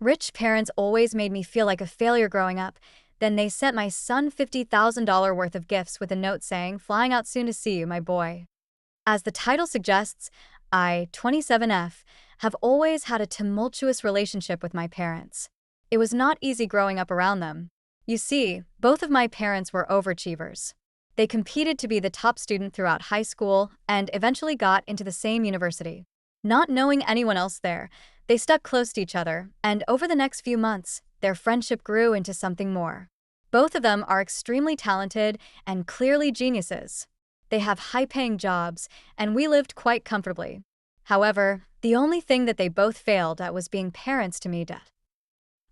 Rich parents always made me feel like a failure growing up. Then they sent my son $50,000 worth of gifts with a note saying, "Flying out soon to see you, my boy." As the title suggests, I, 27F, have always had a tumultuous relationship with my parents. It was not easy growing up around them. You see, both of my parents were overachievers. They competed to be the top student throughout high school and eventually got into the same university. Not knowing anyone else there, they stuck close to each other, and over the next few months, their friendship grew into something more. Both of them are extremely talented and clearly geniuses. They have high-paying jobs, and we lived quite comfortably. However, the only thing that they both failed at was being parents to me.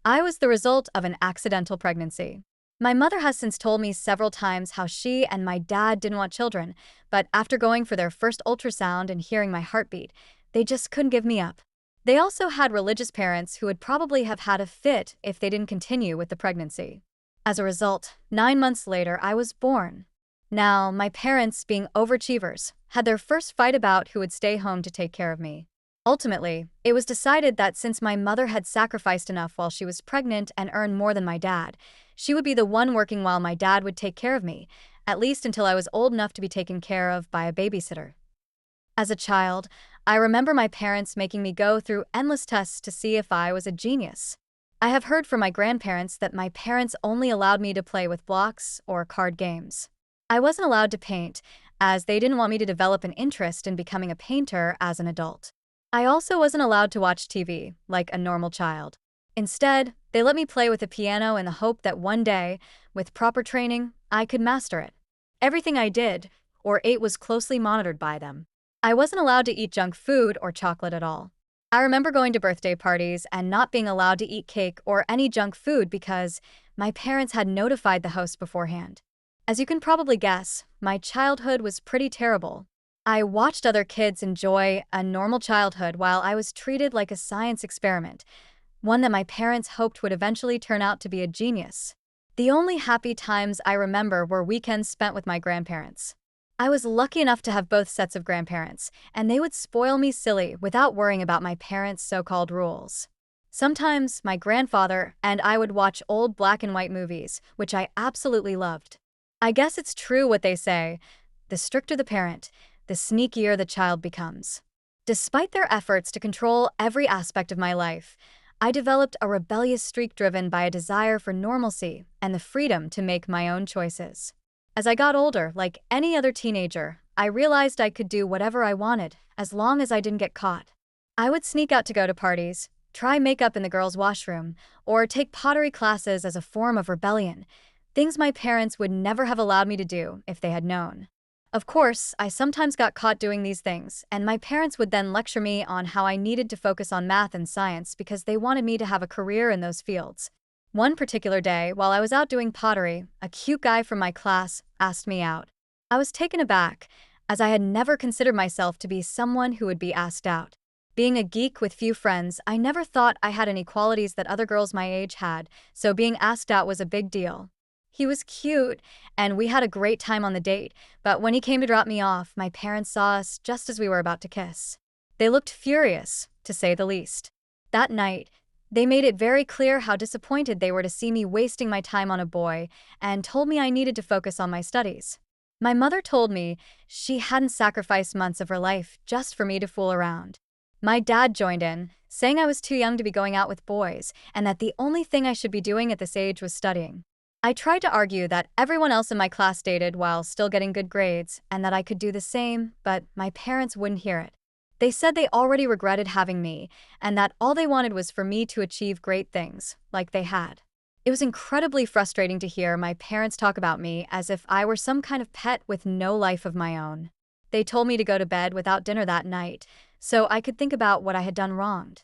I was the result of an accidental pregnancy. My mother has since told me several times how she and my dad didn't want children, but after going for their first ultrasound and hearing my heartbeat, they just couldn't give me up. They also had religious parents who would probably have had a fit if they didn't continue with the pregnancy. As a result, 9 months later, I was born. Now, my parents, being overachievers, had their first fight about who would stay home to take care of me. Ultimately, it was decided that since my mother had sacrificed enough while she was pregnant and earned more than my dad, she would be the one working while my dad would take care of me, at least until I was old enough to be taken care of by a babysitter. As a child, I remember my parents making me go through endless tests to see if I was a genius. I have heard from my grandparents that my parents only allowed me to play with blocks or card games. I wasn't allowed to paint, as they didn't want me to develop an interest in becoming a painter as an adult. I also wasn't allowed to watch TV, like a normal child. Instead, they let me play with the piano in the hope that one day, with proper training, I could master it. Everything I did, or ate, was closely monitored by them. I wasn't allowed to eat junk food or chocolate at all. I remember going to birthday parties and not being allowed to eat cake or any junk food because my parents had notified the host beforehand. As you can probably guess, my childhood was pretty terrible. I watched other kids enjoy a normal childhood while I was treated like a science experiment, one that my parents hoped would eventually turn out to be a genius. The only happy times I remember were weekends spent with my grandparents. I was lucky enough to have both sets of grandparents, and they would spoil me silly without worrying about my parents' so-called rules. Sometimes my grandfather and I would watch old black and white movies, which I absolutely loved. I guess it's true what they say, the stricter the parent, the sneakier the child becomes. Despite their efforts to control every aspect of my life, I developed a rebellious streak driven by a desire for normalcy and the freedom to make my own choices. As I got older, like any other teenager, I realized I could do whatever I wanted, as long as I didn't get caught. I would sneak out to go to parties, try makeup in the girls' washroom, or take pottery classes as a form of rebellion, things my parents would never have allowed me to do if they had known. Of course, I sometimes got caught doing these things, and my parents would then lecture me on how I needed to focus on math and science because they wanted me to have a career in those fields. One particular day, while I was out doing pottery, a cute guy from my class asked me out. I was taken aback, as I had never considered myself to be someone who would be asked out. Being a geek with few friends, I never thought I had any qualities that other girls my age had, so being asked out was a big deal. He was cute, and we had a great time on the date, but when he came to drop me off, my parents saw us just as we were about to kiss. They looked furious, to say the least. That night, they made it very clear how disappointed they were to see me wasting my time on a boy and told me I needed to focus on my studies. My mother told me she hadn't sacrificed months of her life just for me to fool around. My dad joined in, saying I was too young to be going out with boys and that the only thing I should be doing at this age was studying. I tried to argue that everyone else in my class dated while still getting good grades and that I could do the same, but my parents wouldn't hear it. They said they already regretted having me, and that all they wanted was for me to achieve great things, like they had. It was incredibly frustrating to hear my parents talk about me as if I were some kind of pet with no life of my own. They told me to go to bed without dinner that night, so I could think about what I had done wrong.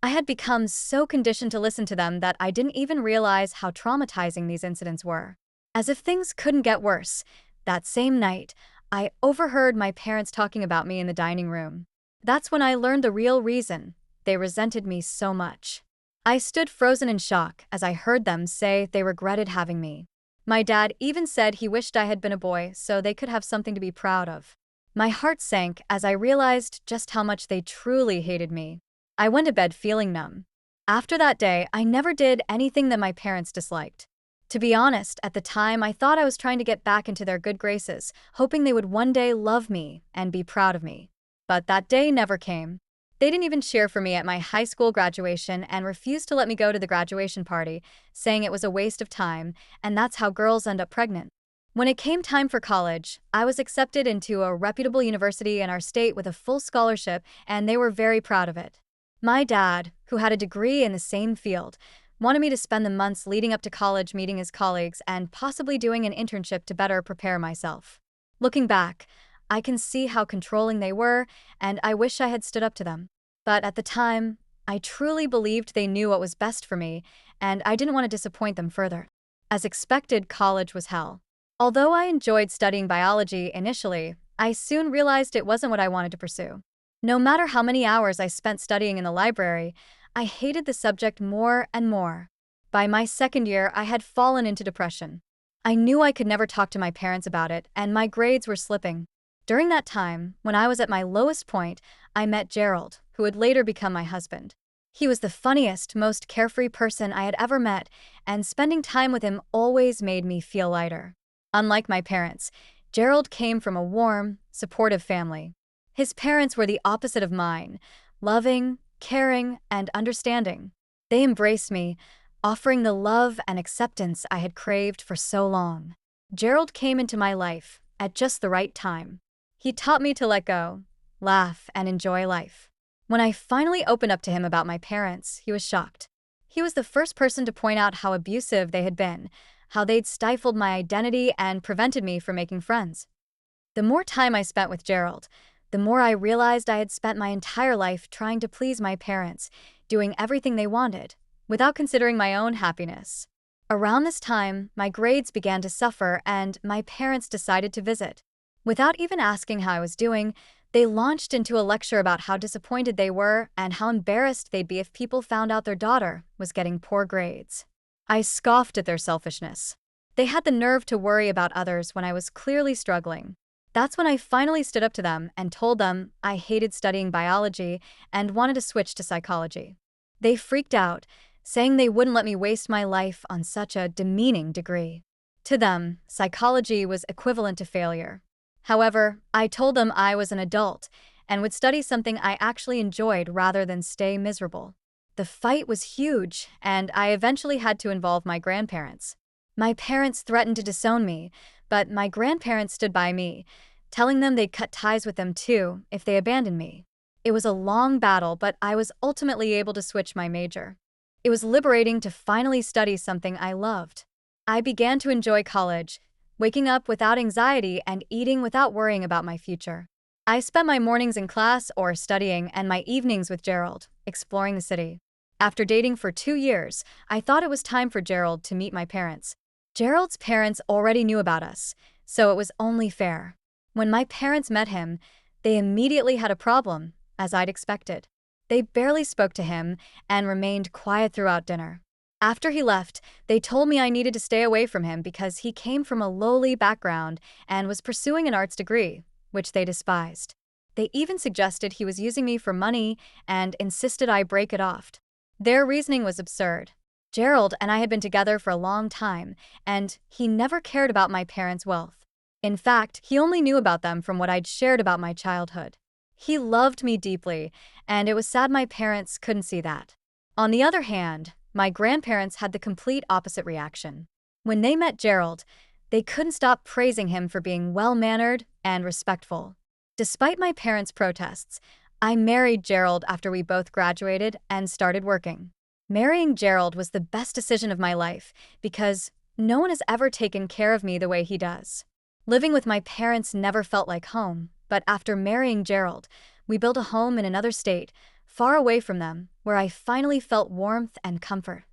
I had become so conditioned to listen to them that I didn't even realize how traumatizing these incidents were. As if things couldn't get worse, that same night, I overheard my parents talking about me in the dining room. That's when I learned the real reason they resented me so much. I stood frozen in shock as I heard them say they regretted having me. My dad even said he wished I had been a boy so they could have something to be proud of. My heart sank as I realized just how much they truly hated me. I went to bed feeling numb. After that day, I never did anything that my parents disliked. To be honest, at the time, I thought I was trying to get back into their good graces, hoping they would one day love me and be proud of me. But that day never came. They didn't even cheer for me at my high school graduation and refused to let me go to the graduation party, saying it was a waste of time, and that's how girls end up pregnant. When it came time for college, I was accepted into a reputable university in our state with a full scholarship, and they were very proud of it. My dad, who had a degree in the same field, wanted me to spend the months leading up to college meeting his colleagues and possibly doing an internship to better prepare myself. Looking back, I can see how controlling they were, and I wish I had stood up to them. But at the time, I truly believed they knew what was best for me, and I didn't want to disappoint them further. As expected, college was hell. Although I enjoyed studying biology initially, I soon realized it wasn't what I wanted to pursue. No matter how many hours I spent studying in the library, I hated the subject more and more. By my second year, I had fallen into depression. I knew I could never talk to my parents about it, and my grades were slipping. During that time, when I was at my lowest point, I met Gerald, who would later become my husband. He was the funniest, most carefree person I had ever met, and spending time with him always made me feel lighter. Unlike my parents, Gerald came from a warm, supportive family. His parents were the opposite of mine, loving, caring, and understanding. They embraced me, offering the love and acceptance I had craved for so long. Gerald came into my life at just the right time. He taught me to let go, laugh, and enjoy life. When I finally opened up to him about my parents, he was shocked. He was the first person to point out how abusive they had been, how they'd stifled my identity and prevented me from making friends. The more time I spent with Gerald, the more I realized I had spent my entire life trying to please my parents, doing everything they wanted, without considering my own happiness. Around this time, my grades began to suffer and my parents decided to visit. Without even asking how I was doing, they launched into a lecture about how disappointed they were and how embarrassed they'd be if people found out their daughter was getting poor grades. I scoffed at their selfishness. They had the nerve to worry about others when I was clearly struggling. That's when I finally stood up to them and told them I hated studying biology and wanted to switch to psychology. They freaked out, saying they wouldn't let me waste my life on such a demeaning degree. To them, psychology was equivalent to failure. However, I told them I was an adult and would study something I actually enjoyed rather than stay miserable. The fight was huge, and I eventually had to involve my grandparents. My parents threatened to disown me, but my grandparents stood by me, telling them they'd cut ties with them too if they abandoned me. It was a long battle, but I was ultimately able to switch my major. It was liberating to finally study something I loved. I began to enjoy college, waking up without anxiety and eating without worrying about my future. I spent my mornings in class or studying and my evenings with Gerald, exploring the city. After dating for 2 years, I thought it was time for Gerald to meet my parents. Gerald's parents already knew about us, so it was only fair. When my parents met him, they immediately had a problem, as I'd expected. They barely spoke to him and remained quiet throughout dinner. After he left, they told me I needed to stay away from him because he came from a lowly background and was pursuing an arts degree, which they despised. They even suggested he was using me for money and insisted I break it off. Their reasoning was absurd. Gerald and I had been together for a long time, and he never cared about my parents' wealth. In fact, he only knew about them from what I'd shared about my childhood. He loved me deeply, and it was sad my parents couldn't see that. On the other hand, my grandparents had the complete opposite reaction. When they met Gerald, they couldn't stop praising him for being well-mannered and respectful. Despite my parents' protests, I married Gerald after we both graduated and started working. Marrying Gerald was the best decision of my life because no one has ever taken care of me the way he does. Living with my parents never felt like home, but after marrying Gerald, we built a home in another state, far away from them, where I finally felt warmth and comfort.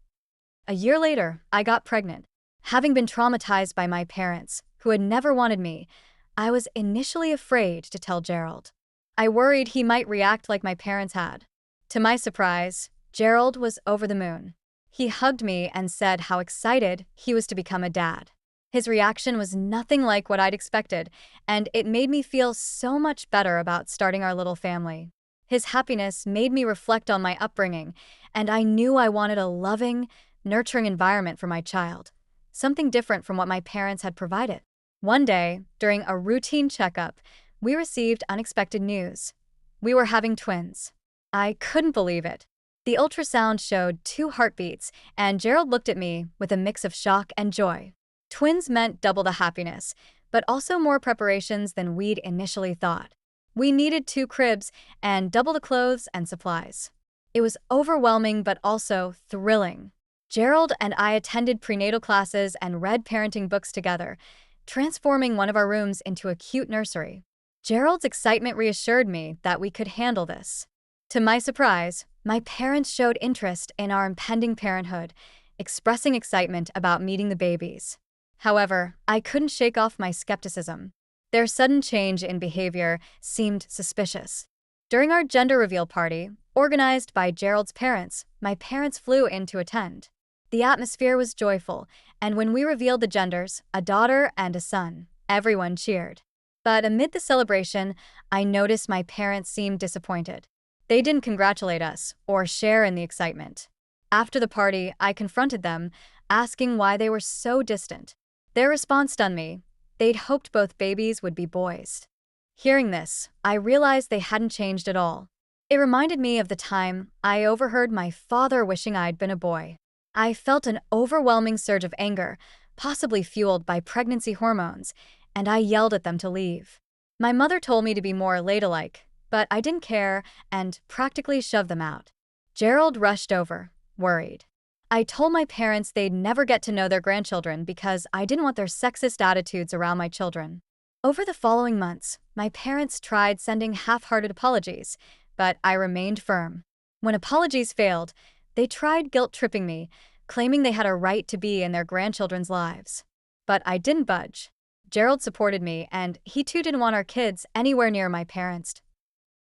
A year later, I got pregnant. Having been traumatized by my parents, who had never wanted me, I was initially afraid to tell Gerald. I worried he might react like my parents had. To my surprise, Gerald was over the moon. He hugged me and said how excited he was to become a dad. His reaction was nothing like what I'd expected, and it made me feel so much better about starting our little family. His happiness made me reflect on my upbringing, and I knew I wanted a loving, nurturing environment for my child, something different from what my parents had provided. One day, during a routine checkup, we received unexpected news. We were having twins. I couldn't believe it. The ultrasound showed 2 heartbeats, and Gerald looked at me with a mix of shock and joy. Twins meant double the happiness, but also more preparations than we'd initially thought. We needed 2 cribs and double the clothes and supplies. It was overwhelming but also thrilling. Gerald and I attended prenatal classes and read parenting books together, transforming one of our rooms into a cute nursery. Gerald's excitement reassured me that we could handle this. To my surprise, my parents showed interest in our impending parenthood, expressing excitement about meeting the babies. However, I couldn't shake off my skepticism. Their sudden change in behavior seemed suspicious. During our gender reveal party, organized by Gerald's parents, my parents flew in to attend. The atmosphere was joyful, and when we revealed the genders, a daughter and a son, everyone cheered. But amid the celebration, I noticed my parents seemed disappointed. They didn't congratulate us or share in the excitement. After the party, I confronted them, asking why they were so distant. Their response stunned me. They'd hoped both babies would be boys. Hearing this, I realized they hadn't changed at all. It reminded me of the time I overheard my father wishing I'd been a boy. I felt an overwhelming surge of anger, possibly fueled by pregnancy hormones, and I yelled at them to leave. My mother told me to be more ladylike, but I didn't care and practically shoved them out. Gerald rushed over, worried. I told my parents they'd never get to know their grandchildren because I didn't want their sexist attitudes around my children. Over the following months, my parents tried sending half-hearted apologies, but I remained firm. When apologies failed, they tried guilt-tripping me, claiming they had a right to be in their grandchildren's lives. But I didn't budge. Gerald supported me, and he too didn't want our kids anywhere near my parents.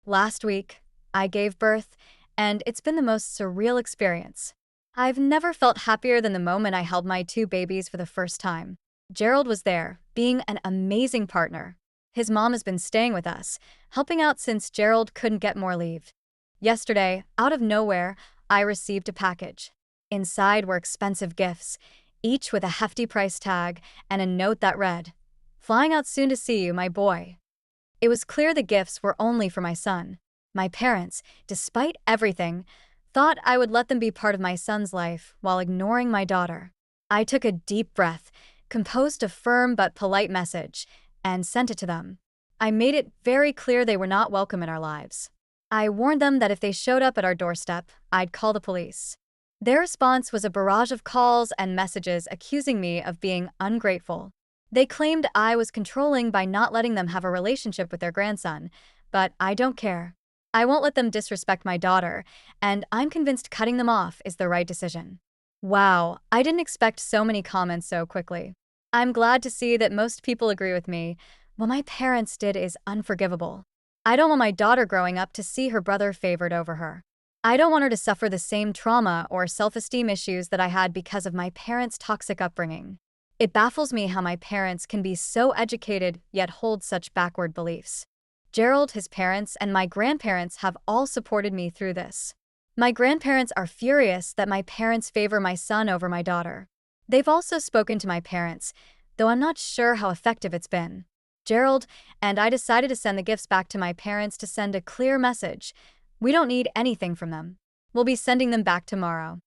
Last week, I gave birth, and it's been the most surreal experience. I've never felt happier than the moment I held my 2 babies for the first time. Gerald was there, being an amazing partner. His mom has been staying with us, helping out since Gerald couldn't get more leave. Yesterday, out of nowhere, I received a package. Inside were expensive gifts, each with a hefty price tag and a note that read, "Flying out soon to see you, my boy." It was clear the gifts were only for my son. My parents, despite everything, thought I would let them be part of my son's life while ignoring my daughter. I took a deep breath, composed a firm but polite message, and sent it to them. I made it very clear they were not welcome in our lives. I warned them that if they showed up at our doorstep, I'd call the police. Their response was a barrage of calls and messages accusing me of being ungrateful. They claimed I was controlling by not letting them have a relationship with their grandson, but I don't care. I won't let them disrespect my daughter, and I'm convinced cutting them off is the right decision. Wow, I didn't expect so many comments so quickly. I'm glad to see that most people agree with me. What my parents did is unforgivable. I don't want my daughter growing up to see her brother favored over her. I don't want her to suffer the same trauma or self-esteem issues that I had because of my parents' toxic upbringing. It baffles me how my parents can be so educated yet hold such backward beliefs. Gerald, his parents, and my grandparents have all supported me through this. My grandparents are furious that my parents favor my son over my daughter. They've also spoken to my parents, though I'm not sure how effective it's been. Gerald and I decided to send the gifts back to my parents to send a clear message. We don't need anything from them. We'll be sending them back tomorrow.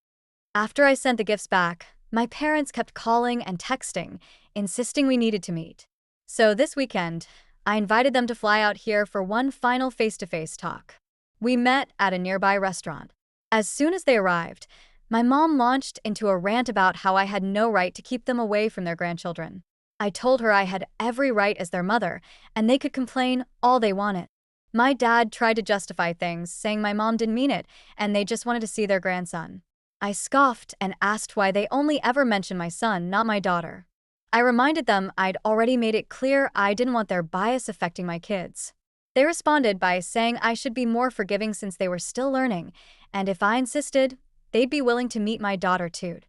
After I sent the gifts back, my parents kept calling and texting, insisting we needed to meet. So this weekend, I invited them to fly out here for one final face-to-face talk. We met at a nearby restaurant. As soon as they arrived, my mom launched into a rant about how I had no right to keep them away from their grandchildren. I told her I had every right as their mother, and they could complain all they wanted. My dad tried to justify things, saying my mom didn't mean it, and they just wanted to see their grandson. I scoffed and asked why they only ever mentioned my son, not my daughter. I reminded them I'd already made it clear I didn't want their bias affecting my kids. They responded by saying I should be more forgiving since they were still learning, and if I insisted, they'd be willing to meet my daughter too.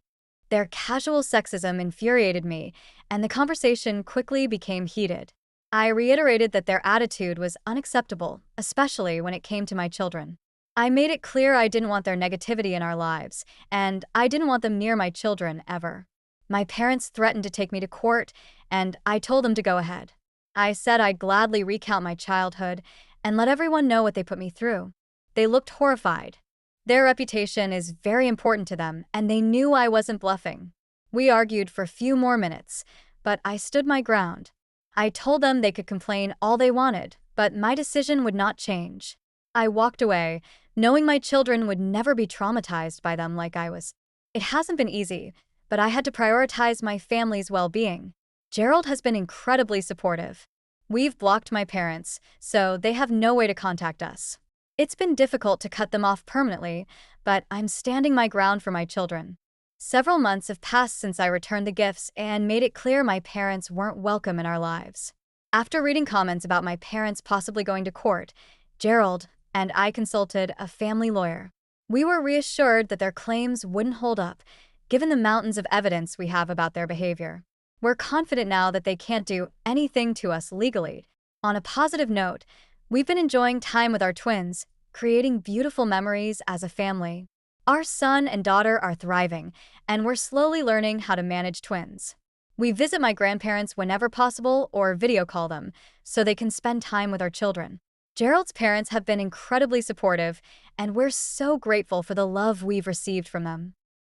Their casual sexism infuriated me, and the conversation quickly became heated. I reiterated that their attitude was unacceptable, especially when it came to my children. I made it clear I didn't want their negativity in our lives, and I didn't want them near my children ever. My parents threatened to take me to court, and I told them to go ahead. I said I'd gladly recount my childhood and let everyone know what they put me through. They looked horrified. Their reputation is very important to them, and they knew I wasn't bluffing. We argued for a few more minutes, but I stood my ground. I told them they could complain all they wanted, but my decision would not change. I walked away, knowing my children would never be traumatized by them like I was. It hasn't been easy, but I had to prioritize my family's well-being. Gerald has been incredibly supportive. We've blocked my parents, so they have no way to contact us. It's been difficult to cut them off permanently, but I'm standing my ground for my children. Several months have passed since I returned the gifts and made it clear my parents weren't welcome in our lives. After reading comments about my parents possibly going to court, Gerald and I consulted a family lawyer. We were reassured that their claims wouldn't hold up, given the mountains of evidence we have about their behavior. We're confident now that they can't do anything to us legally. On a positive note, we've been enjoying time with our twins, creating beautiful memories as a family. Our son and daughter are thriving, and we're slowly learning how to manage twins. We visit my grandparents whenever possible or video call them, so they can spend time with our children. Gerald's parents have been incredibly supportive, and we're so grateful for the love we've received from them.